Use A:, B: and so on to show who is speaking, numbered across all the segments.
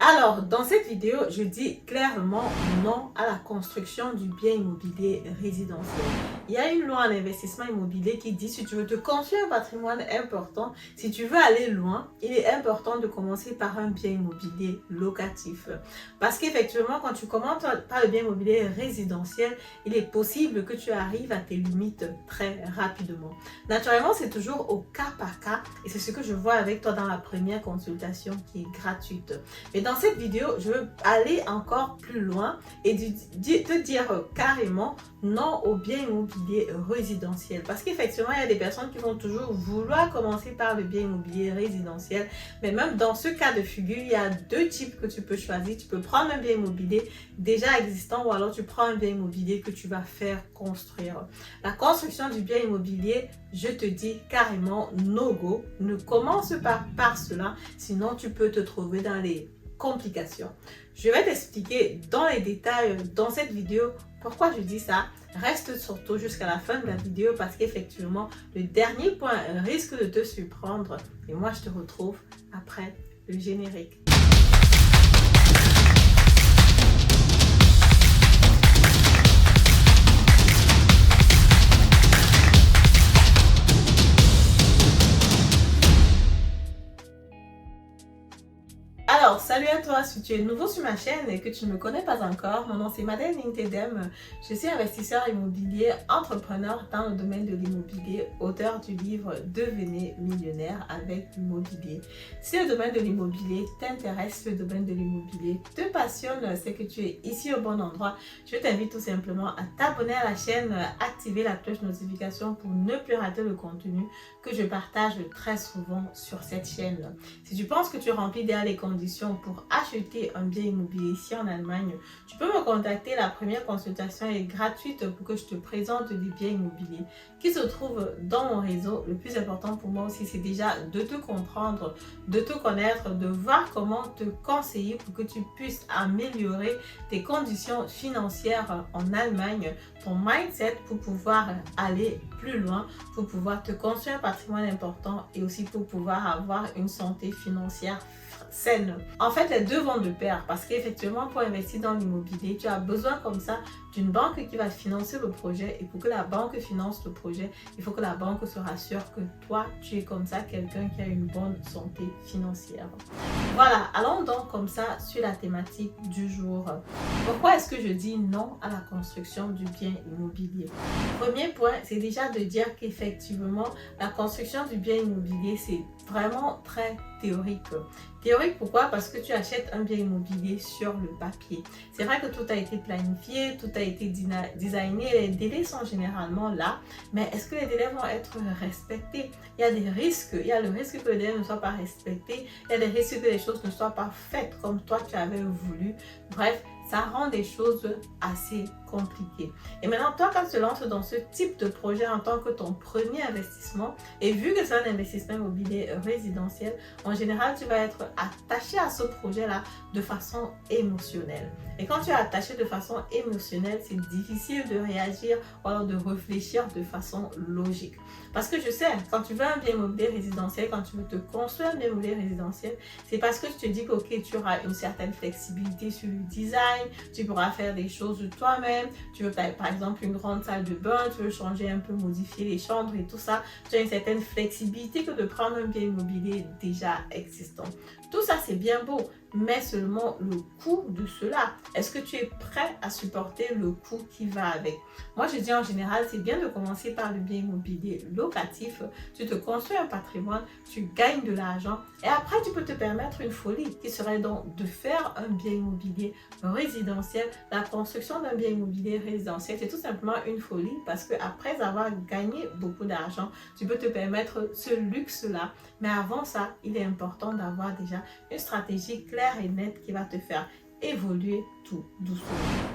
A: Alors, dans cette vidéo, je dis clairement non à la construction du bien immobilier résidentiel. Il y a une loi en investissement immobilier qui dit si tu veux te construire un patrimoine important, si tu veux aller loin, il est important de commencer par un bien immobilier locatif. Parce qu'effectivement, quand tu commences par le bien immobilier résidentiel, il est possible que tu arrives à tes limites très rapidement. Naturellement, c'est toujours au cas par cas et c'est ce que je vois avec toi dans la première consultation qui est gratuite. Mais dans cette vidéo, je veux aller encore plus loin et te dire carrément non au bien immobilier résidentiel. Parce qu'effectivement, il y a des personnes qui vont toujours vouloir commencer par le bien immobilier résidentiel. Mais même dans ce cas de figure, il y a deux types que tu peux choisir. Tu peux prendre un bien immobilier déjà existant ou alors tu prends un bien immobilier que tu vas faire construire. La construction du bien immobilier, je te dis carrément no go. Ne commence pas par cela, sinon tu peux te trouver dans les complications. Je vais t'expliquer dans les détails dans cette vidéo pourquoi je dis ça. Reste surtout jusqu'à la fin de la vidéo parce qu'effectivement, le dernier point risque de te surprendre et moi je te retrouve après le générique. Alors, salut à toi, si tu es nouveau sur ma chaîne et que tu ne me connais pas encore, mon nom c'est Madeleine Lintedem, je suis investisseur immobilier, entrepreneur dans le domaine de l'immobilier, auteur du livre Devenez millionnaire avec l'immobilier. Si le domaine de l'immobilier t'intéresse, si le domaine de l'immobilier te passionne, c'est que tu es ici au bon endroit. Je t'invite tout simplement à t'abonner à la chaîne, activer la cloche de notification pour ne plus rater le contenu que je partage très souvent sur cette chaîne. Si tu penses que tu remplis déjà les conditions pour acheter un bien immobilier ici en Allemagne, tu peux me contacter. La première consultation est gratuite pour que je te présente des biens immobiliers qui se trouvent dans mon réseau. Le plus important pour moi aussi, c'est déjà de te comprendre, de te connaître, de voir comment te conseiller pour que tu puisses améliorer tes conditions financières en Allemagne, ton mindset pour pouvoir aller plus loin, pour pouvoir te construire un patrimoine important et aussi pour pouvoir avoir une santé financière saine. En fait, les deux vont de pair parce qu'effectivement, pour investir dans l'immobilier, tu as besoin comme ça d'une banque qui va financer le projet et pour que la banque finance le projet, il faut que la banque se rassure que toi, tu es comme ça quelqu'un qui a une bonne santé financière. Voilà, allons donc comme ça sur la thématique du jour. Pourquoi est-ce que je dis non à la construction du bien immobilier? Premier point, c'est déjà de dire qu'effectivement, la construction du bien immobilier, c'est vraiment très théorique. Théorique pourquoi? Parce que tu achètes un bien immobilier sur le papier. C'est vrai que tout a été planifié, tout a été designé, les délais sont généralement là, mais est-ce que les délais vont être respectés? Il y a des risques, il y a le risque que les délais ne soient pas respectés, il y a des risques que les choses ne soient pas faites comme toi tu avais voulu. Bref, ça rend des choses assez compliquées. Et maintenant, toi, quand tu te lances dans ce type de projet en tant que ton premier investissement, et vu que c'est un investissement immobilier résidentiel, en général, tu vas être attaché à ce projet-là de façon émotionnelle. Et quand tu es attaché de façon émotionnelle, c'est difficile de réagir ou alors de réfléchir de façon logique. Parce que je sais, quand tu veux un bien immobilier résidentiel, quand tu veux te construire un bien immobilier résidentiel, c'est parce que tu te dis que ok, tu auras une certaine flexibilité sur le design, tu pourras faire des choses toi-même, tu veux par exemple une grande salle de bain, tu veux changer un peu, modifier les chambres et tout ça, tu as une certaine flexibilité que de prendre un bien immobilier déjà existant. Tout ça c'est bien beau, mais seulement le coût de cela. Est-ce que tu es prêt à supporter le coût qui va avec? Moi je dis en général, c'est bien de commencer par le bien immobilier locatif. Tu te construis un patrimoine, tu gagnes de l'argent et après tu peux te permettre une folie qui serait donc de faire un bien immobilier résidentiel. La construction d'un bien immobilier résidentiel, c'est tout simplement une folie parce que après avoir gagné beaucoup d'argent, tu peux te permettre ce luxe-là. Mais avant ça, il est important d'avoir déjà une stratégie claire et nette qui va te faire évoluer tout doucement.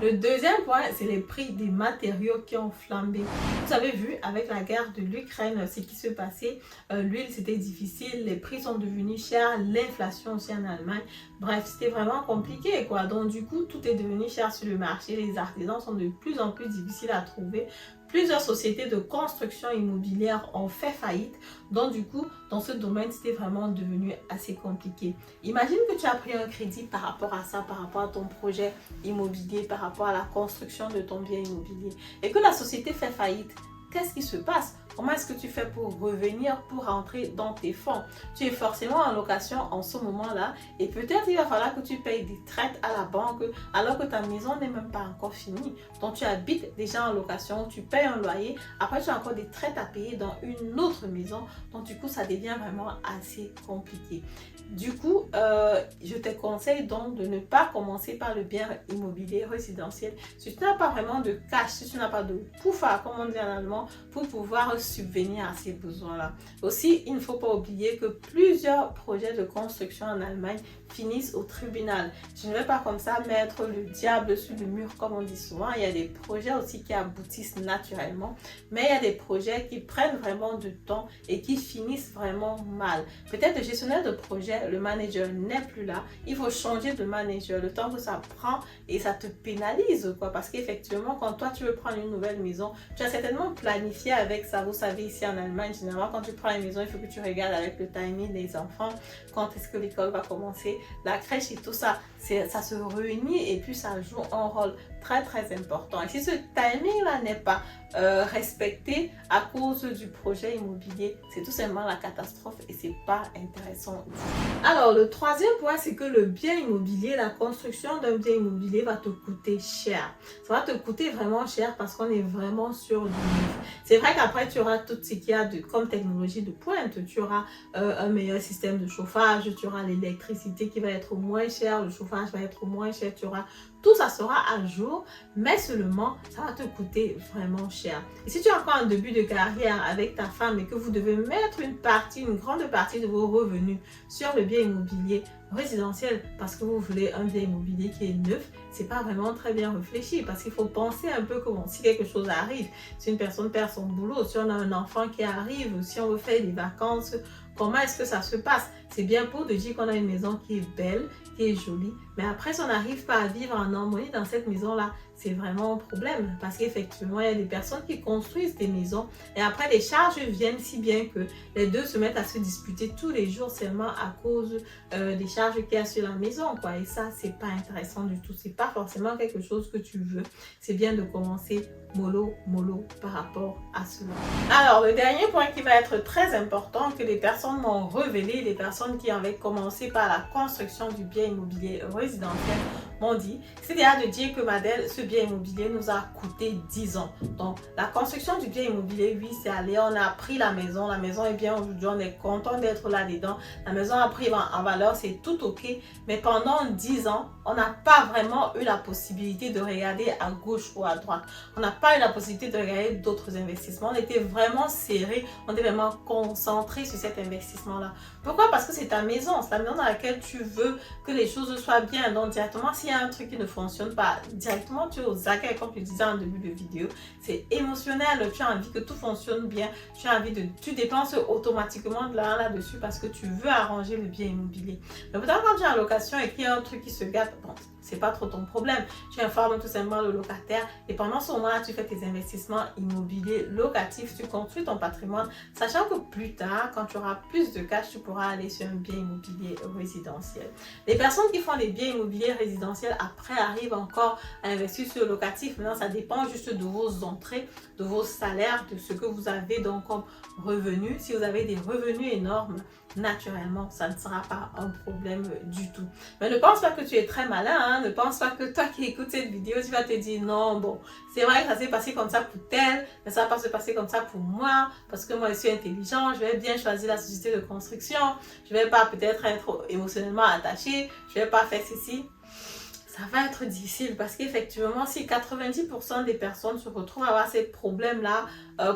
A: Le deuxième point, c'est les prix des matériaux qui ont flambé. Vous avez vu avec la guerre de l'Ukraine ce qui se passait. L'huile, c'était difficile, les prix sont devenus chers, l'inflation aussi en Allemagne. Bref, c'était vraiment compliqué quoi. Donc du coup, tout est devenu cher sur le marché. Les artisans sont de plus en plus difficiles à trouver plusieurs sociétés de construction immobilière ont fait faillite. Donc du coup, dans ce domaine, c'était vraiment devenu assez compliqué. Imagine que tu as pris un crédit par rapport à ça, par rapport à ton projet immobilier, par rapport à la construction de ton bien immobilier et que la société fait faillite. Qu'est-ce qui se passe? Comment est-ce que tu fais pour revenir, pour rentrer dans tes fonds? Tu es forcément en location en ce moment-là et peut-être il va falloir que tu payes des traites à la banque alors que ta maison n'est même pas encore finie. Donc tu habites déjà en location, tu payes un loyer, après tu as encore des traites à payer dans une autre maison. Donc du coup, ça devient vraiment assez compliqué. Du coup, je te conseille donc de ne pas commencer par le bien immobilier résidentiel. Si tu n'as pas vraiment de cash, si tu n'as pas de pouvoir, comme on dit en allemand, pour pouvoir subvenir à ces besoins-là. Aussi, il ne faut pas oublier que plusieurs projets de construction en Allemagne finissent au tribunal. Je ne vais pas comme ça mettre le diable sur le mur comme on dit souvent. Il y a des projets aussi qui aboutissent naturellement, mais il y a des projets qui prennent vraiment du temps et qui finissent vraiment mal. Peut-être le gestionnaire de projet, le manager n'est plus là. Il faut changer de manager. Le temps que ça prend et ça te pénalise quoi, parce qu'effectivement, quand toi tu veux prendre une nouvelle maison, tu as certainement planifié avec ça. Vous savez, ici en Allemagne, généralement, quand tu prends une maison, il faut que tu regardes avec le timing des enfants, quand est-ce que l'école va commencer, la crèche et tout ça. Ça se réunit et puis ça joue un rôle très très important. Et si ce timing-là n'est pas respecté à cause du projet immobilier, c'est tout simplement la catastrophe et c'est pas intéressant. Alors, le troisième point, c'est que le bien immobilier, la construction d'un bien immobilier va te coûter cher. Ça va te coûter vraiment cher parce qu'on est vraiment sur du neuf. C'est vrai qu'après, tu auras tout ce qu'il y a comme technologie de pointe. Tu auras un meilleur système de chauffage, tu auras l'électricité qui va être moins chère, le chauffage va être moins cher, tu auras tout ça sera à jour, mais seulement ça va te coûter vraiment cher. Et si tu es encore en début de carrière avec ta femme et que vous devez mettre une grande partie de vos revenus sur le bien immobilier résidentiel parce que vous voulez un bien immobilier qui est neuf, c'est pas vraiment très bien réfléchi parce qu'il faut penser un peu que bon, si quelque chose arrive, si une personne perd son boulot, si on a un enfant qui arrive, si on veut faire des vacances, comment est-ce que ça se passe? C'est bien beau de dire qu'on a une maison qui est belle, qui est jolie, mais après si on n'arrive pas à vivre en harmonie dans cette maison-là, c'est vraiment un problème parce qu'effectivement, il y a des personnes qui construisent des maisons et après les charges viennent si bien que les deux se mettent à se disputer tous les jours seulement à cause des charges qu'il y a sur la maison, quoi. Et ça, c'est pas intéressant du tout. C'est pas forcément quelque chose que tu veux. C'est bien de commencer mollo par rapport à cela. Alors, le dernier point qui va être très important, que les personnes m'ont révélé, les personnes qui avaient commencé par la construction du bien immobilier résidentiel, m'ont dit, c'est déjà de dire que Madel, ce bien immobilier nous a coûté 10 ans. Donc, la construction du bien immobilier, oui, c'est allé, on a pris la maison est bien aujourd'hui, on est content d'être là-dedans, la maison a pris en valeur, c'est tout ok, mais pendant 10 ans, on n'a pas vraiment eu la possibilité de regarder à gauche ou à droite. On n'a pas eu la possibilité de regarder d'autres investissements. On était vraiment serré, on était vraiment concentré sur cet investissement-là. Pourquoi? Parce que c'est ta maison, c'est la maison dans laquelle tu veux que les choses soient bien. Donc directement, s'il y a un truc qui ne fonctionne pas, directement tu es aux aguets, comme je disais en début de vidéo. C'est émotionnel, tu as envie que tout fonctionne bien, tu dépenses automatiquement de là-dessus parce que tu veux arranger le bien immobilier. Mais peut-être quand tu es en location et qu'il y a un truc qui se gâte, bon, c'est pas trop ton problème. Tu informes tout simplement le locataire et pendant ce moment-là, tu fais tes investissements immobiliers locatifs, tu construis ton patrimoine, sachant que plus tard, quand tu auras plus de cash, tu pourras aller sur un bien immobilier résidentiel. Les personnes qui font des biens immobiliers résidentiels après arrivent encore à investir sur le locatif. Maintenant, ça dépend juste de vos entrées, de vos salaires, de ce que vous avez donc comme revenus. Si vous avez des revenus énormes, naturellement, ça ne sera pas un problème du tout. Mais ne pense pas que tu es très malin, hein? Ne pense pas que toi qui écoutes cette vidéo, tu vas te dire non, bon, c'est vrai que ça s'est passé comme ça pour tel, mais ça va pas se passer comme ça pour moi, parce que moi je suis intelligent, je vais bien choisir la société de construction, je vais pas peut-être être émotionnellement attachée, je vais pas faire ceci. Ça va être difficile parce qu'effectivement, si 90% des personnes se retrouvent à avoir ces problèmes-là,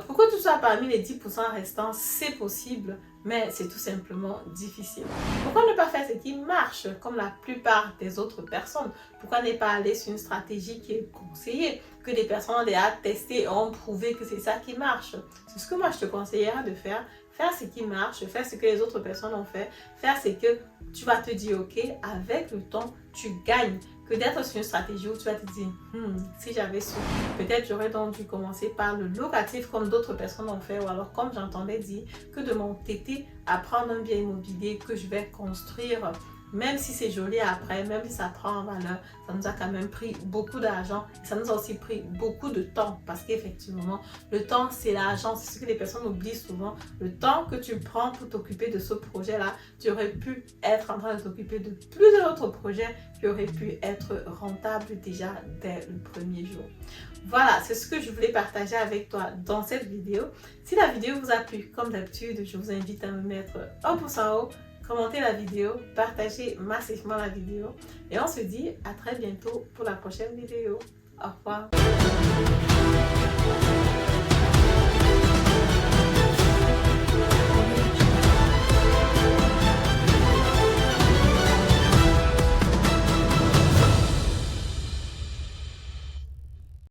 A: pourquoi tout ça parmi les 10% restants, c'est possible, mais c'est tout simplement difficile. Pourquoi ne pas faire ce qui marche comme la plupart des autres personnes? Pourquoi ne pas aller sur une stratégie qui est conseillée, que les personnes ont déjà testé et ont prouvé que c'est ça qui marche? C'est ce que moi je te conseillerais de faire. Faire ce qui marche, faire ce que les autres personnes ont fait, faire ce que tu vas te dire, ok, avec le temps, tu gagnes. que d'être sur une stratégie où tu vas te dire si j'avais su, peut-être j'aurais donc dû commencer par le locatif comme d'autres personnes ont fait, ou alors comme j'entendais dire que de m'entêter à prendre un bien immobilier que je vais construire. Même si c'est joli après, même si ça prend en valeur, ça nous a quand même pris beaucoup d'argent. Ça nous a aussi pris beaucoup de temps parce qu'effectivement, le temps, c'est l'argent. C'est ce que les personnes oublient souvent. Le temps que tu prends pour t'occuper de ce projet-là, tu aurais pu être en train de t'occuper de plusieurs autres projets qui auraient pu être rentables déjà dès le premier jour. Voilà, c'est ce que je voulais partager avec toi dans cette vidéo. Si la vidéo vous a plu, comme d'habitude, je vous invite à me mettre un pouce en haut, commentez la vidéo, partagez massivement la vidéo et on se dit à très bientôt pour la prochaine vidéo. Au revoir.